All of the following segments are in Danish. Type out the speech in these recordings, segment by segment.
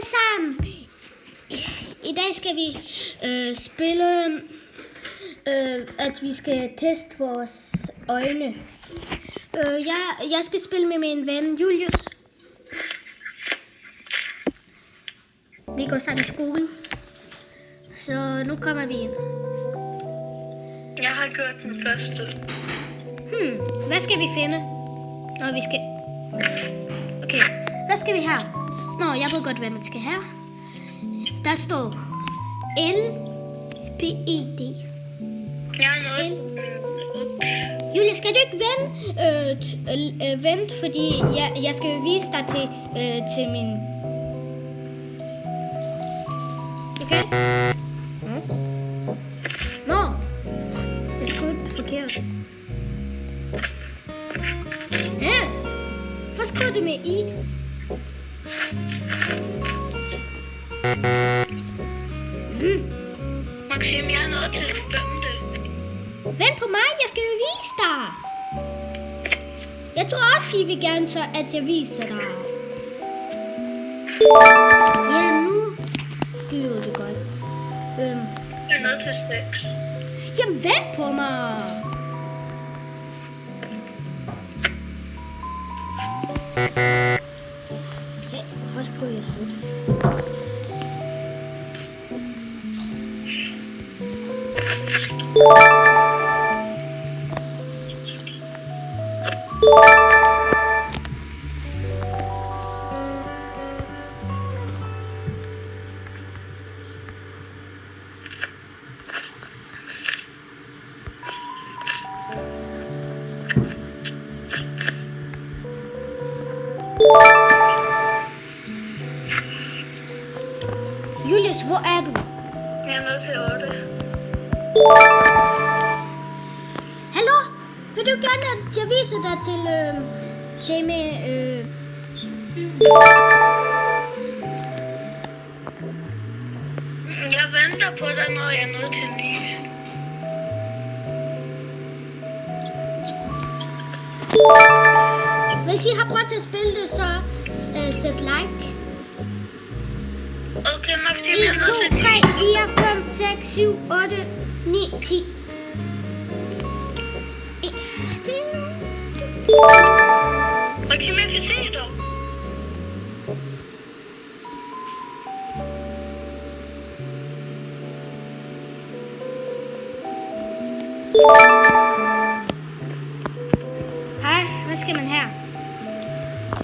alle sammen. I dag skal vi spille, at vi skal teste vores øjne. Jeg skal spille med min ven Julius. Vi går sammen i skole. Så nu kommer vi ind. Jeg har gjort den første. Hvad skal vi finde? Nå, vi skal... Okay, hvad skal vi her? Nå, jeg ved godt, hvad man skal have. Der står LPED. Jeg har noget. Julia, skal du ikke vente, fordi jeg skal vise dig til min... Okay? Nå, jeg skrev forkert. Ja, hvad skrev du med I? Maxim, jeg har noget til at bedømme det. Vent på mig, jeg skal jo vise dig. Jeg tror også, I vil gerne så, at jeg viser dig. Ja, nu giver det godt. Jeg er noget til 6. Jamen, vent på mig. Okay, først prøver jeg at sidde. Julius, hvor er du? Jeg er nødt til 8. Hallo? Vil du gerne, at jeg viser dig til med... Jeg venter på dig, når jeg er nødt til 9. Hvis I har prøvet at spille det, så sæt like. Okay, Maxim, 1, jeg er 2, nødt til 3, 4, 5, 6, 7, 8, 9, 10. Maxim, jeg kan se dig. Hej, hvad skal man her?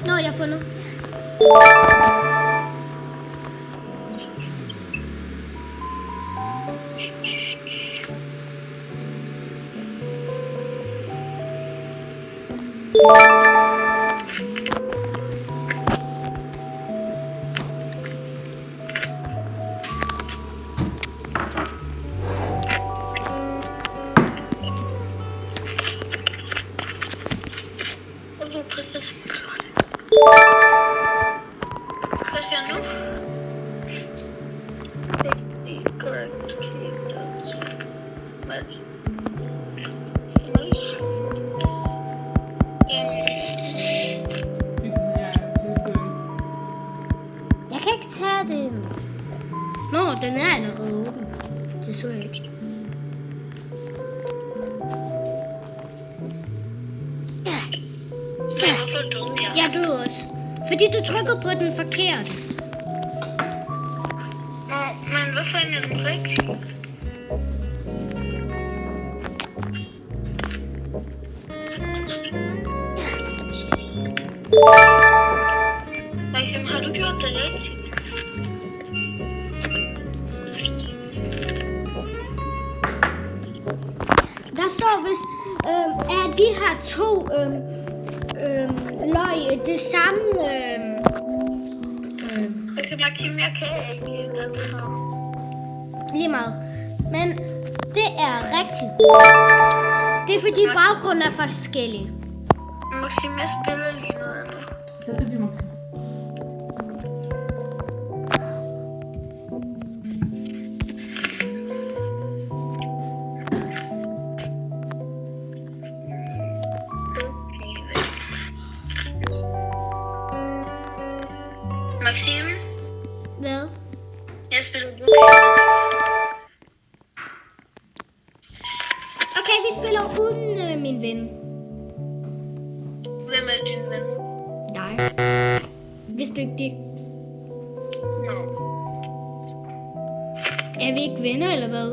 Nå, jeg har fundet. Hvad siger nu? Jeg kan ikke tage den. Nå, den er allerede åben. Det så jeg ikke. Hvorfor døde jeg? Jeg døde også. Fordi du trykkede på den forkerte. Nå, men hvorfor er den rigtig? Maxim, har du gjort det rigtigt? Der står, hvis er de her to løg det samme... Okay, Maxim, jeg kan ikke den her. Lige meget. Men det er rigtigt. Det er fordi baggrunden er forskellig. Maxim, jeg spiller lige noget andet. Maxim, Hvad? Jeg spiller Brookhaven. Okay, vi spiller uden min ven. Hvem er din ven? Nej. Vidste du ikke det? Nå. Er vi ikke venner, eller hvad?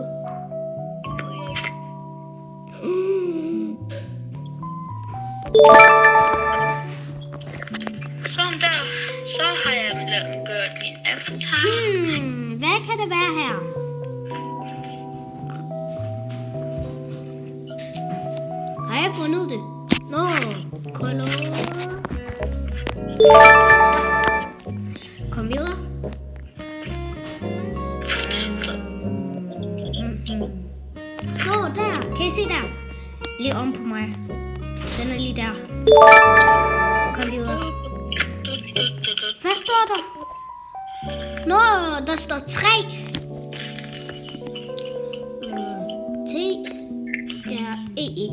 Sådan der. Så har jeg gjort min avatar. Hvad kan det være her? Har jeg fundet det? Nå, color. Så. Kom videre. Nå, der. Kan I se der? Lige om på mig. Den er lige der. Kom videre. Hvad står der? Nå, der står 3. T. Ja, E.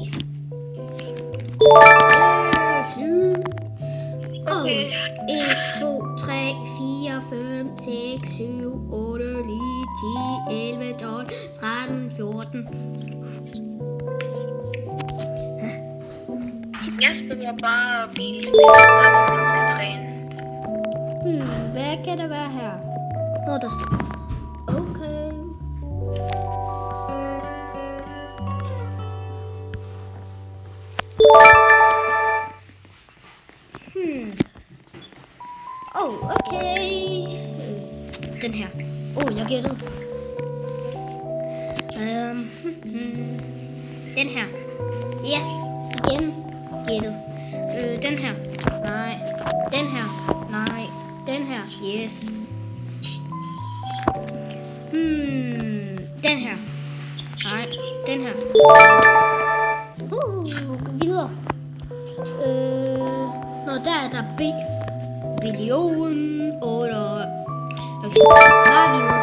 Og 1, 2, 3, 4, 5, 6, 7, 8, 9, 10, 11, 12, 13, 14. Jeg spiller bare bil. Hvad kan der være her? Nå, der står. Okay. Okay. Den her. Jeg gættede. Den her. Yes. Igen. Gættet. Den her. Nej. Den her. Nej. Den her. Yes. Den her. Nej. Den her. Videre. Nå, der er der B. Billion. Okay. Bare videre.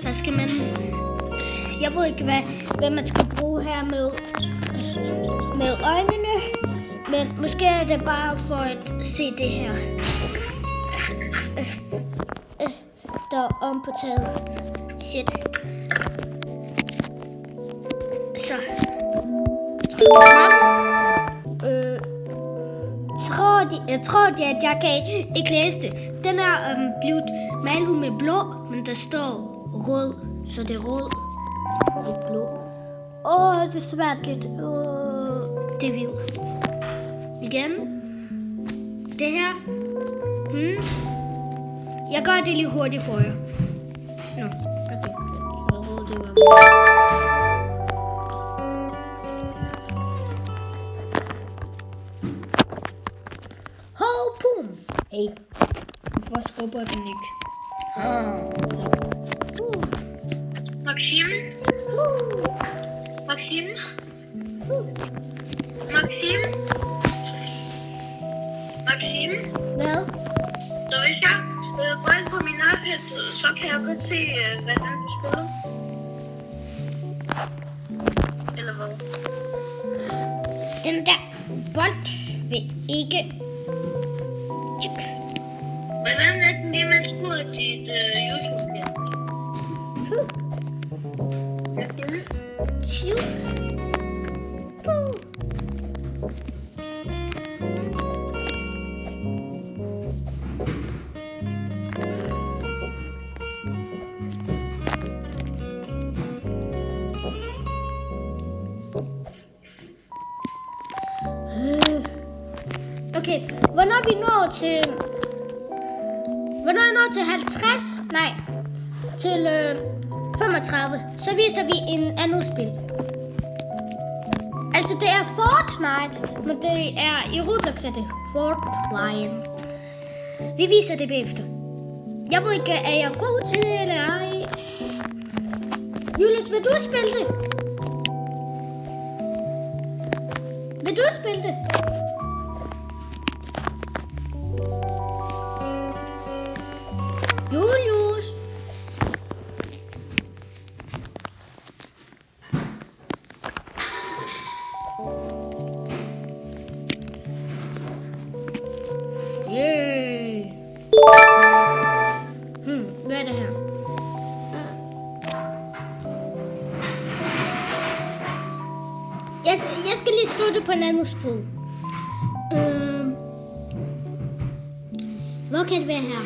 Her skal man... Jeg ved ikke, hvad man skal bruge her med øjnene. Men måske er det bare for at se det her. Der er om på taget. Shit. Så. Jeg tror, at jeg kan ikke læse det. Den er blevet malet med blå, men der står rød, så det er rød. Ikke blå. Det er svært lidt. Det er hvid. Igen. Det her. Jeg gør det lige hurtigt for jer. Nå, okay. Det var hey, hvorfor skubber den ikke? Maxime? Maxime? Maxime? Maxime? Hvad? Så hvis jeg går ind på min iPad, så kan jeg godt se, hvordan du spiller. Eller hvad? Den der bold vil ikke... Hvordan er den lige, man skriver dit YouTube-kanal? Okay, hvornår vi når til 50? Nej, til 35. Så viser vi en andet spil. Altså det er Fortnite, men det er i Roblox er det Fortnite. Vi viser det bagefter. Jeg ved ikke, er jeg god til det eller ej? Julius, vil du spille det? Vil du spille det? Julius. på en anden sprog. Hvor kan det være her?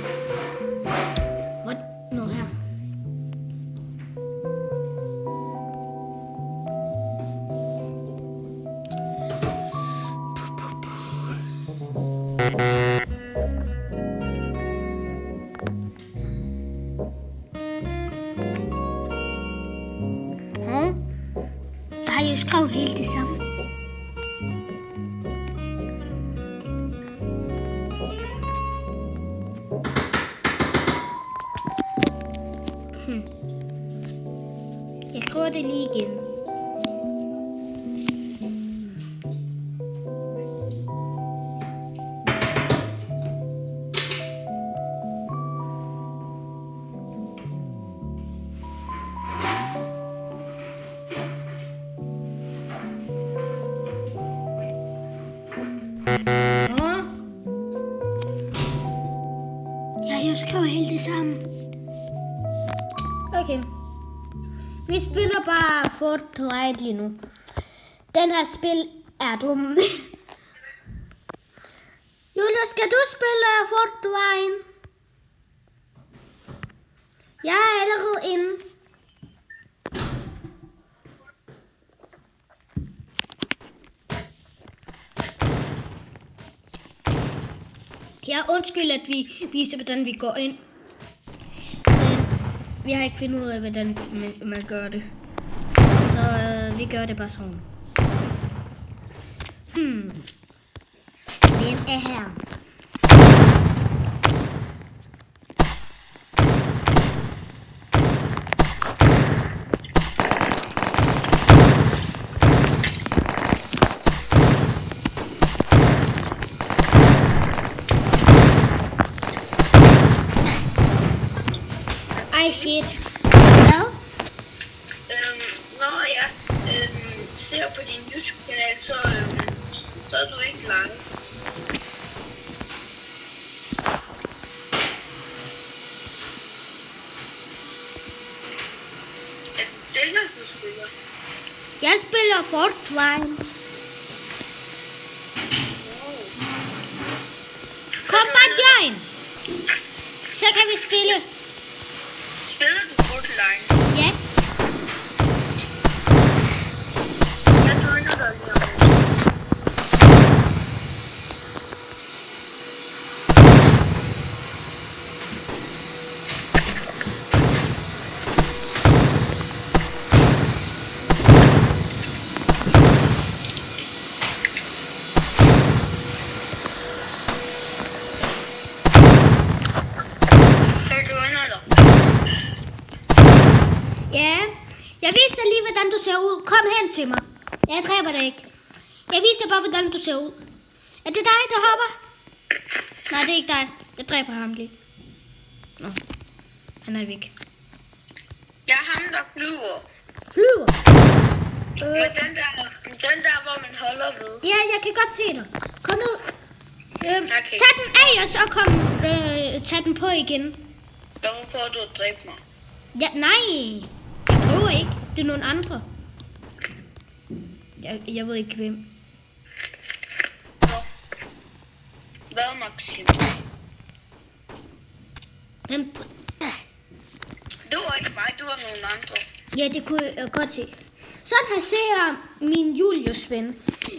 Hvor? Nå, her. Jeg har jo skrevet helt det samme. Jeg skriver det lige igen. Jeg skriver helt det samme. Okay. Vi spiller bare Fortnite lige nu. Den her spil er dum. Julius, skal du spille Fortnite? Jeg er allerede inde. Ja, undskyld, at vi viser, hvordan vi går ind. Men vi har ikke fundet ud af, hvordan man gør det. Så vi gør det bare sådan. Hvem er her? I shit. Hvad? Når jeg ser på din YouTube-kanal, så er du ikke live. Er det det, du spiller? Jeg spiller Fortnite. Kom bare join. Så kan vi spille. Spiller du Fortnite? Ja. Jeg joiner dig lige om lidt. Ja, jeg viser lige, hvordan du ser ud. Kom hen til mig. Jeg dræber dig ikke. Jeg viser bare, hvordan du ser ud. Er det dig, der hopper? Nej, det er ikke dig. Jeg dræber ham lige. Nå, han er væk. Jeg er ham, der flyver. Flyver? Men den der, hvor man holder ved. Ja, jeg kan godt se dig. Kom ud. Okay. Tag den af, og så tag den på igen. Hvorfor prøver du at dræbe mig? Ja, nej. Jeg prøver ikke. Det er nogle andre. Jeg ved ikke hvem. Hvad, Maxim? Det var ikke mig, det var nogle andre. Ja, det kunne jeg godt se. Sådan her ser jeg min Julius-ven.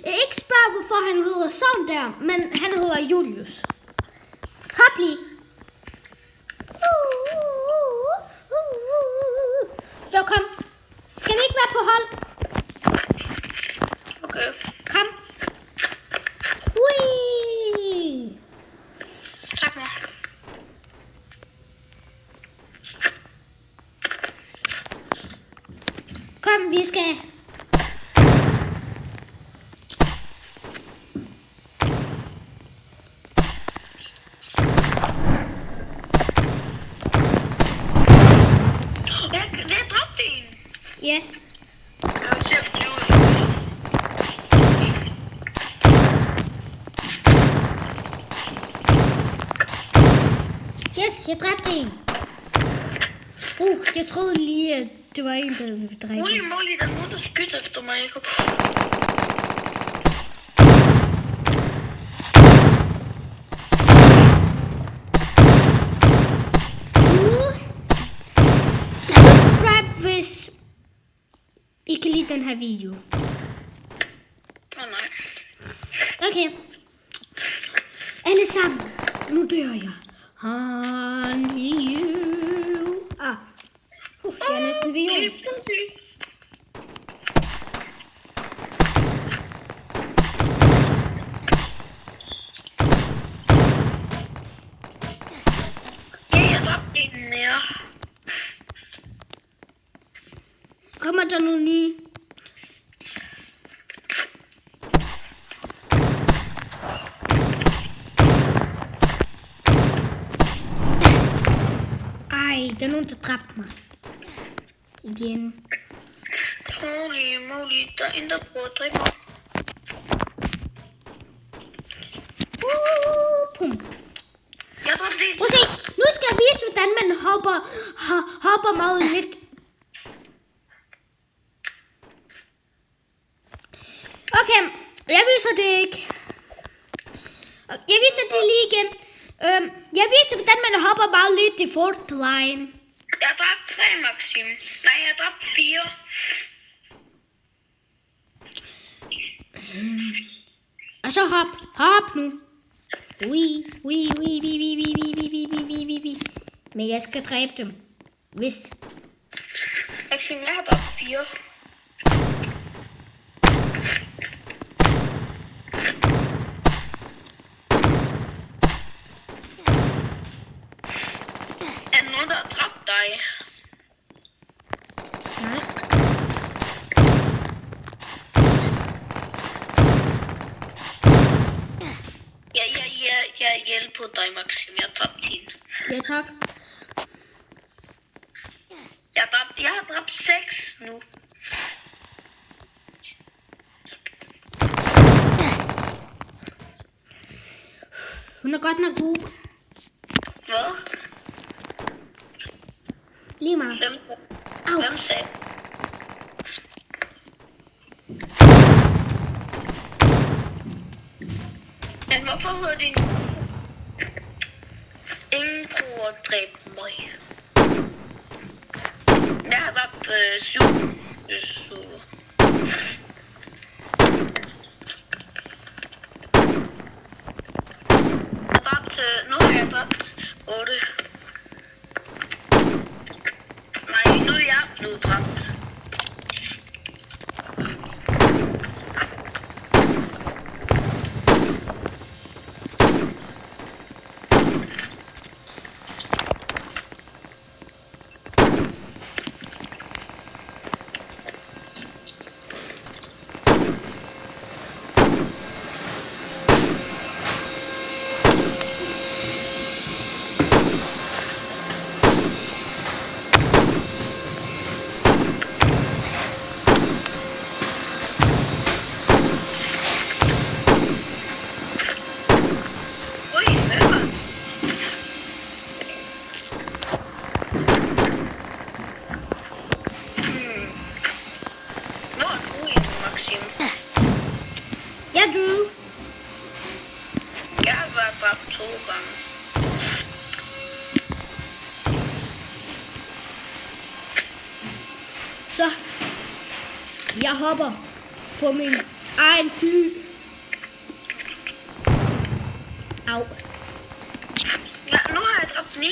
Jeg ikke spørg, hvorfor han hedder sådan der, men han hedder Julius. Hop lige. Så kom. Skal vi ikke være på hold? Okay. Kom. Ui. Tak mig. Kom, vi skal. Jeg dræbte en. Ja. Jeg vil se at flyve. Yes, jeg dræbte en. Jeg troede lige, at det var en, der ville dræbe. Mulig, der er nogen, der skyder efter mig. den her video. Nej. Okay. Alle sammen. Nu dør jeg. Only you. Jeg er næsten ved jorden. Kommer der nogle nye? Ej, der er nogen, der dræbte mig. Igen. Holy moly, der er en, der prøver at dræbe mig. Pum. Jeg dræbte en. Prøv at se, nu skal jeg vise, hvordan man hopper meget lidt. Okay, jeg viser det ikke. Jeg viser det lige igen. Jeg viser, hvordan man hopper meget lidt i Fortnite. Jeg har dræbt 3, Maxim. Nej, jeg har dræbt 4. Og så hop nu. Ui. Men jeg skal dræbe dem. Hvis. Maxim, jeg har dræbt 4. Er der nogen, der har dræbt dig? Nej. Jeg hjælper dig, Maxim. Jeg har dræbt hende. Ja, tak. Jeg har dræbt 6 nu. Hun er godt nok god. Hvad? Lige meget. Au. Hvem sagde? Men hvorfor hører din... Ingen prøver at dræbe mig. Jeg har dræbt 7. Så... Nu har jeg dræbt 8. Nej, nu er jeg blevet dræbt. Så jeg hopper på min egen fly. Au. Ja, nu har jeg dræbt 9.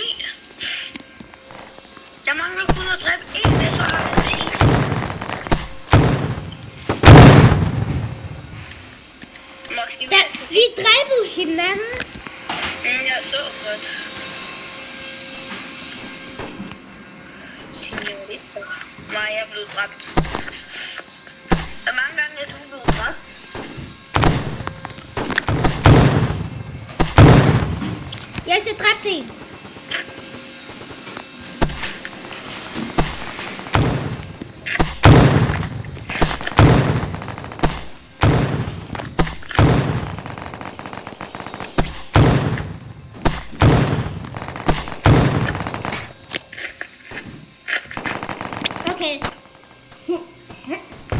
Jeg mangler kun at dræbe 1, så har jeg 10. Da vi dræbede hinanden. Jeg så godt. Signorita. Nej, jeg er blevet dræbt. Hvor mange gange er du blevet dræbt? Jeg skal dræbe en. Okay.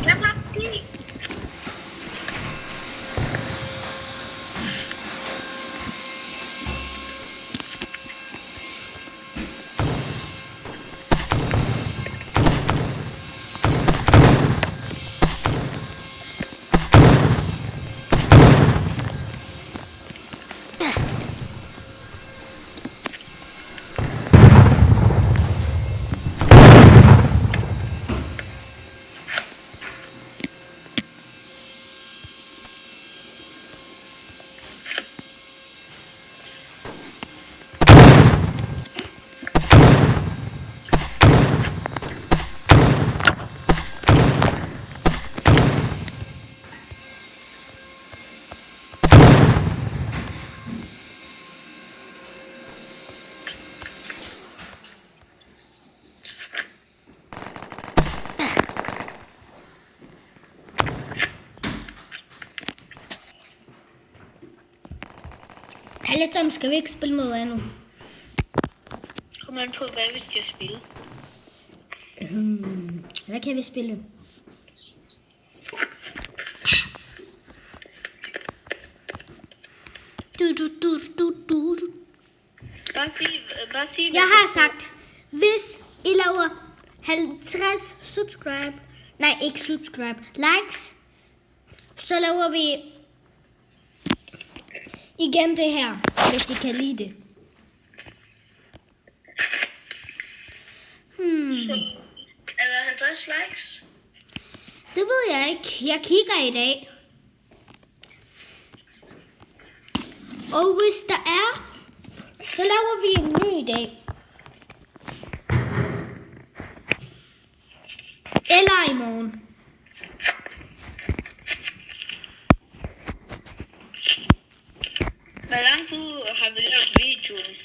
Jeg har 10. Alle sammen skal vi ikke spille noget andet. Kom an på, hvad vi skal spille. Hvad kan vi spille? Du. Bare sig, Jeg har sagt, hvis I laver 50 subscribe, nej ikke subscribe, likes, så laver vi igen det her, hvis I kan lide det. Er der 50 likes? Det ved jeg ikke. Jeg kigger i dag. Og hvis der er, så laver vi en ny i dag. Eller i morgen. Hvor lang tid har vi lavet videoen?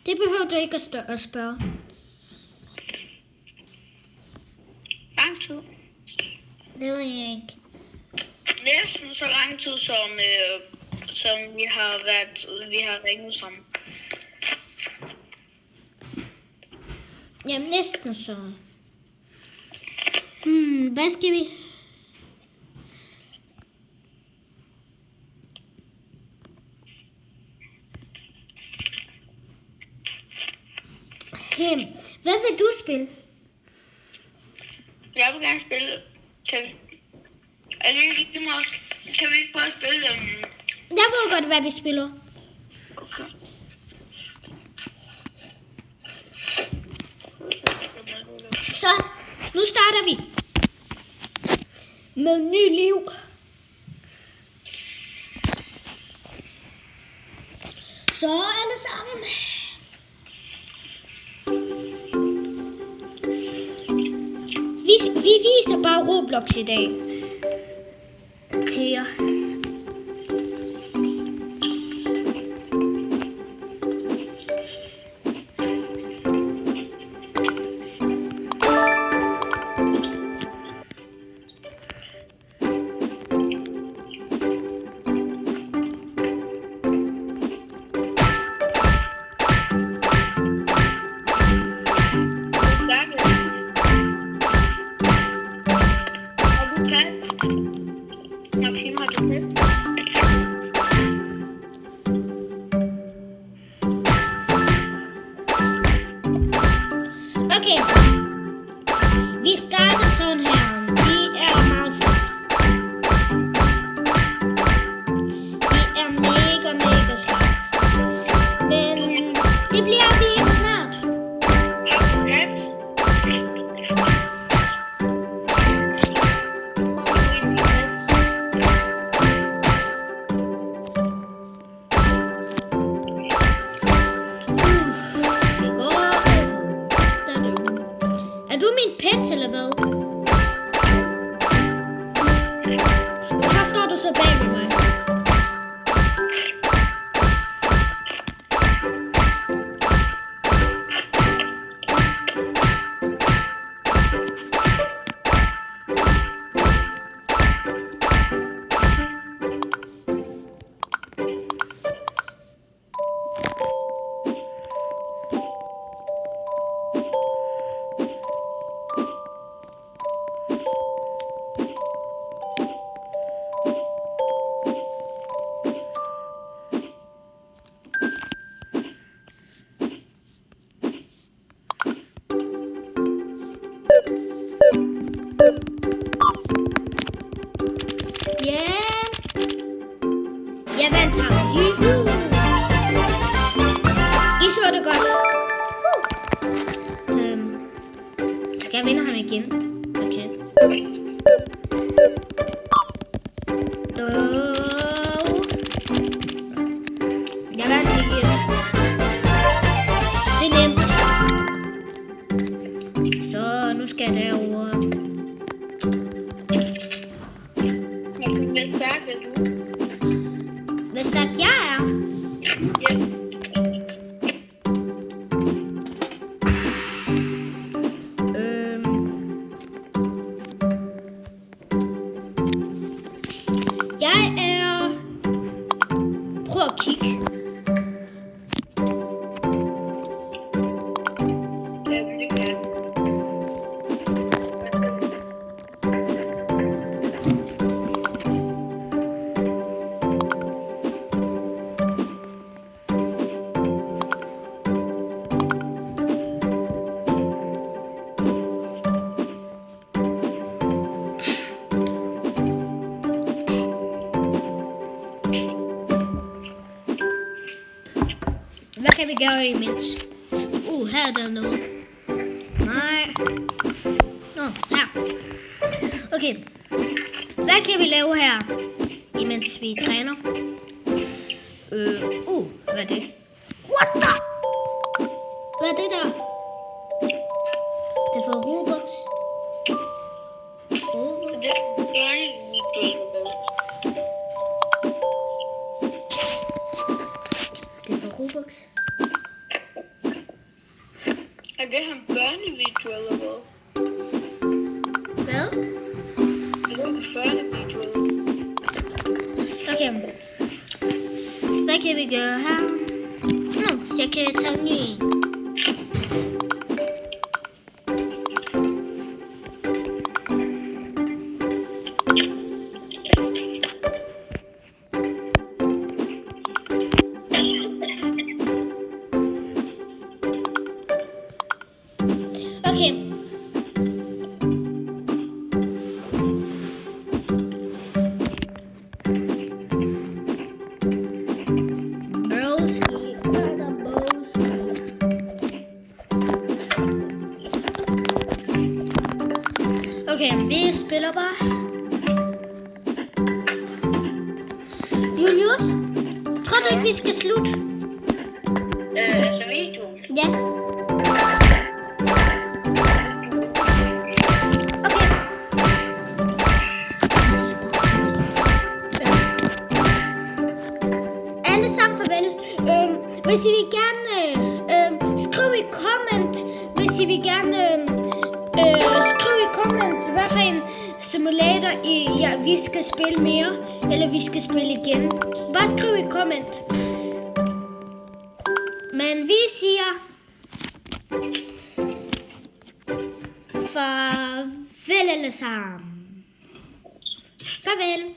Det behøver du ikke at spørge. Lang tid. Det ved jeg ikke. Næsten så lang tid, som vi har ringet sammen. Jamen næsten så. Hvad skal vi? Hvad vil du spille? Jeg vil gerne spille. Er det ikke lige meget? Kan vi ikke bare spille dem? Jeg ved godt, hvad vi spiller. Okay. Så, nu starter vi. Med ny liv. Så alle sammen. Vi viser bare Roblox i dag. Til jer. Okay, vi starter sådan her. Vi er meget slappe. Vi er mega slappe. Men det bliver vi ikke snart. Er du min pet, eller hvad? Hvorfor står du så bag ved mig? Jeg vandt ham. Juhu! I så det godt. Skal jeg vinde ham igen? Okay. Jeg vandt igen. Det er nemt. Så nu skal jeg derover. Hvor stærk er du? Hvor stærk jeg er? Ja. Jeg er kan vi gøre imens? Her er der noget. Nej. Nå, her. Okay. Hvad kan vi lave her, imens vi træner? Hvad er det? What the? Hvad er det der? Det er for Robux. Det er børnevideo. Det er for Robux. Er det en børnevideo eller hvad? Hvad? Det er en børnevideo. Okay. Hvad kan vi gøre her? Jeg kan tage en ny en. Okay. Okay, vi spiller bare. Julius, tror du ikke, vi skal slutte? Altså videoen. Ja. Okay. Alle sammen farvel. Hvis I vil gerne skriv i comment, hvis I vil gerne skriv i comment, hvad for en simulator vi skal spille mere, eller vi skal spille igen. Bare skriv i comment. Men vi siger farvel alle sammen. Farvel.